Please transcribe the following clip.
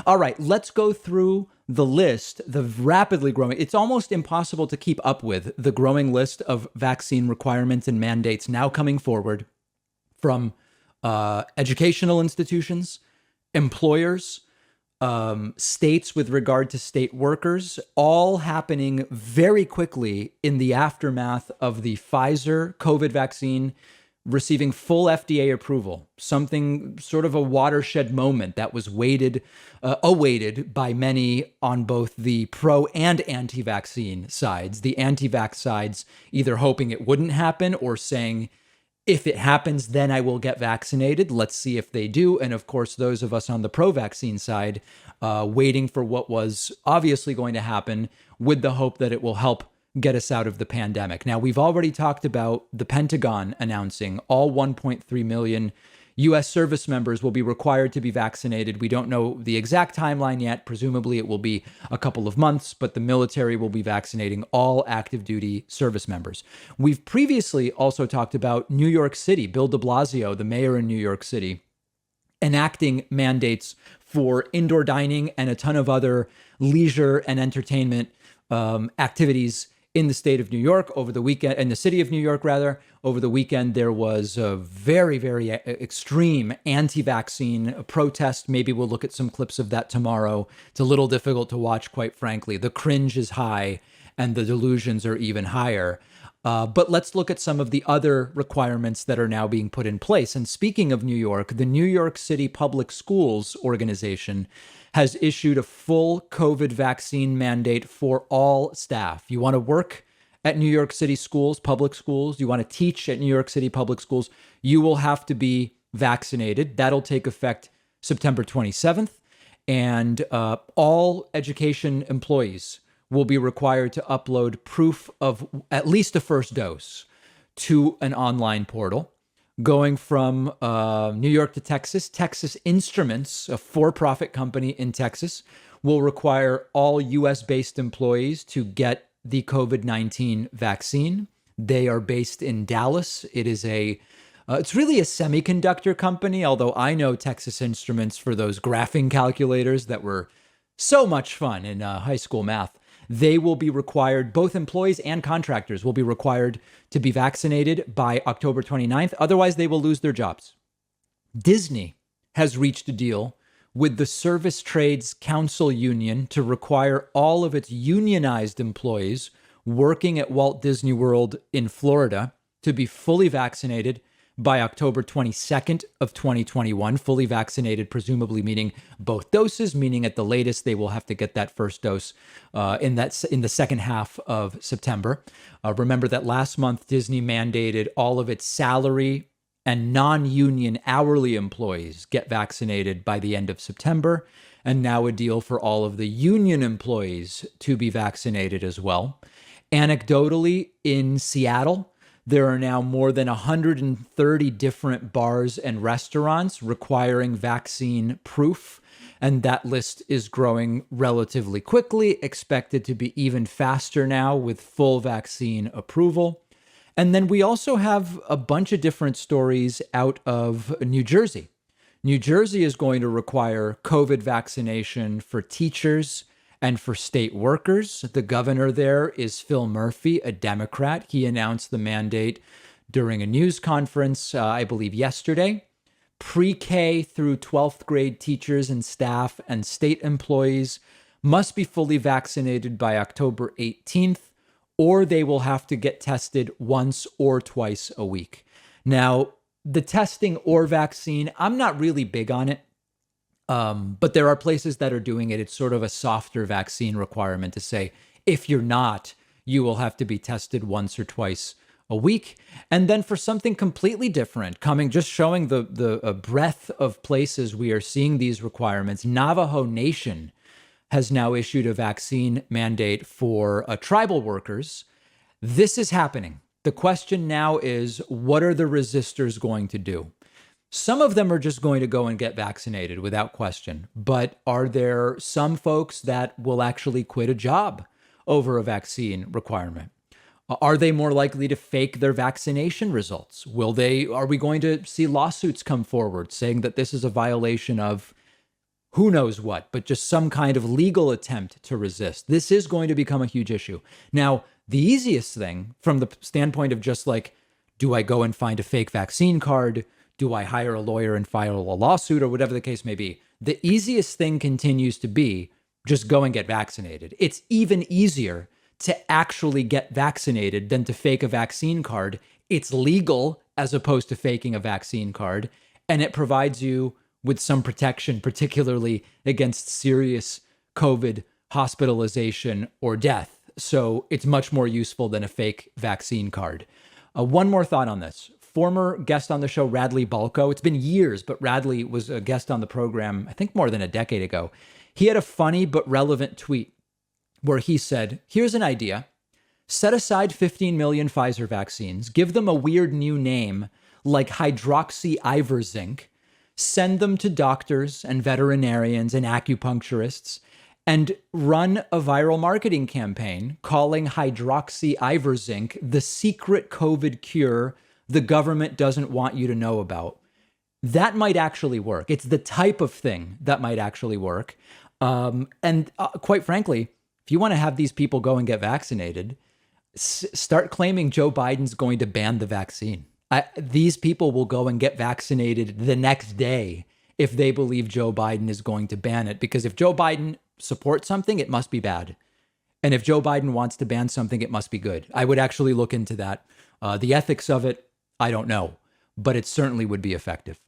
All right, let's go through the list, the rapidly growing. It's almost impossible to keep up with the growing list of vaccine requirements and mandates now coming forward from educational institutions, employers, states with regard to state workers, all happening very quickly in the aftermath of the Pfizer COVID vaccine receiving full FDA approval, something sort of a watershed moment that was awaited by many on both the pro and anti-vaccine sides. The anti-vax sides either hoping it wouldn't happen or saying, if it happens, then I will get vaccinated. Let's see if they do. And of course, those of us on the pro-vaccine side, waiting for what was obviously going to happen with the hope that it will help get us out of the pandemic. Now, we've already talked about the Pentagon announcing all 1.3 million U.S. service members will be required to be vaccinated. We don't know the exact timeline yet. Presumably, it will be a couple of months, but the military will be vaccinating all active duty service members. We've previously also talked about New York City, Bill de Blasio, the mayor in New York City, enacting mandates for indoor dining and a ton of other leisure and entertainment activities in the state of New York over the weekend, in the city of New York, rather. Over the weekend, there was a very, very extreme anti-vaccine protest. Maybe we'll look at some clips of that tomorrow. It's a little difficult to watch, quite frankly. The cringe is high and the delusions are even higher. But let's look at some of the other requirements that are now being put in place. And speaking of New York, the New York City Public Schools organization has issued a full COVID vaccine mandate for all staff. You want to work at New York City schools, public schools, you want to teach at New York City public schools, you will have to be vaccinated. That'll take effect September 27th. And all education employees will be required to upload proof of at least a first dose to an online portal. Going from New York to Texas, Texas Instruments, a for-profit company in Texas, will require all U.S.-based employees to get the COVID-19 vaccine. They are based in Dallas. It is it's really a semiconductor company, although I know Texas Instruments for those graphing calculators that were so much fun in high school math. They will be required, both employees and contractors will be required to be vaccinated by October 29th. Otherwise, they will lose their jobs. Disney has reached a deal with the Service Trades Council Union to require all of its unionized employees working at Walt Disney World in Florida to be fully vaccinated by October 22nd of 2021, fully vaccinated, presumably meaning both doses, meaning at the latest they will have to get that first dose in the second half of September. Remember that last month Disney mandated all of its salary and non-union hourly employees get vaccinated by the end of September, and now a deal for all of the union employees to be vaccinated as well. Anecdotally, in Seattle, there are now more than 130 different bars and restaurants requiring vaccine proof, and that list is growing relatively quickly, expected to be even faster now with full vaccine approval. And then we also have a bunch of different stories out of New Jersey. New Jersey is going to require COVID vaccination for teachers and for state workers. The governor there is Phil Murphy, a Democrat. He announced the mandate during a news conference, I believe yesterday. Pre-K through 12th grade teachers and staff and state employees must be fully vaccinated by October 18th, or they will have to get tested once or twice a week. Now, the testing or vaccine, I'm not really big on it. But there are places that are doing it. It's sort of a softer vaccine requirement to say, if you're not, you will have to be tested once or twice a week. And then for something completely different, just showing the breadth of places we are seeing these requirements, Navajo Nation has now issued a vaccine mandate for tribal workers. This is happening. The question now is, what are the resistors going to do? Some of them are just going to go and get vaccinated without question. But are there some folks that will actually quit a job over a vaccine requirement? Are they more likely to fake their vaccination results? Are we going to see lawsuits come forward saying that this is a violation of who knows what, but just some kind of legal attempt to resist. This is going to become a huge issue. Now, the easiest thing from the standpoint of just like, do I go and find a fake vaccine card? Do I hire a lawyer and file a lawsuit or whatever the case may be? The easiest thing continues to be just go and get vaccinated. It's even easier to actually get vaccinated than to fake a vaccine card. It's legal as opposed to faking a vaccine card, and it provides you with some protection, particularly against serious COVID hospitalization or death. So it's much more useful than a fake vaccine card. One more thought on this. Former guest on the show, Radley Balko. It's been years, but Radley was a guest on the program, I think more than a decade ago. He had a funny but relevant tweet where he said, here's an idea. Set aside 15 million Pfizer vaccines, give them a weird new name like hydroxyivor-zinc, send them to doctors and veterinarians and acupuncturists, and run a viral marketing campaign calling hydroxyivor-zinc the secret COVID cure the government doesn't want you to know about. That might actually work. It's the type of thing that might actually work. And quite frankly, if you want to have these people go and get vaccinated, start claiming Joe Biden's going to ban the vaccine. These people will go and get vaccinated the next day if they believe Joe Biden is going to ban it. Because if Joe Biden supports something, it must be bad. And if Joe Biden wants to ban something, it must be good. I would actually look into that. The ethics of it, I don't know, but it certainly would be effective.